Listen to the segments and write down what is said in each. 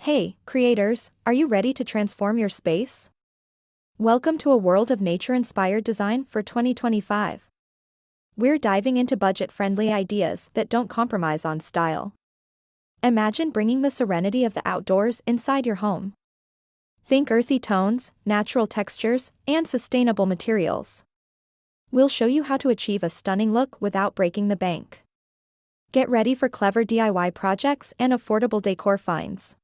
Hey, creators, are you ready to transform your space? Welcome to a world of nature-inspired design for 2025. We're diving into budget-friendly ideas that don't compromise on style. Imagine bringing the serenity of the outdoors inside your home. Think earthy tones, natural textures, and sustainable materials. We'll show you how to achieve a stunning look without breaking the bank. Get ready for clever DIY projects and affordable decor finds.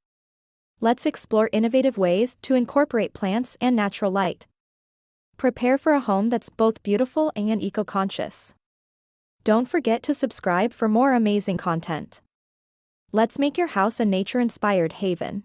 Let's explore innovative ways to incorporate plants and natural light. Prepare for a home that's both beautiful and eco-conscious. Don't forget to subscribe for more amazing content. Let's make your house a nature-inspired haven.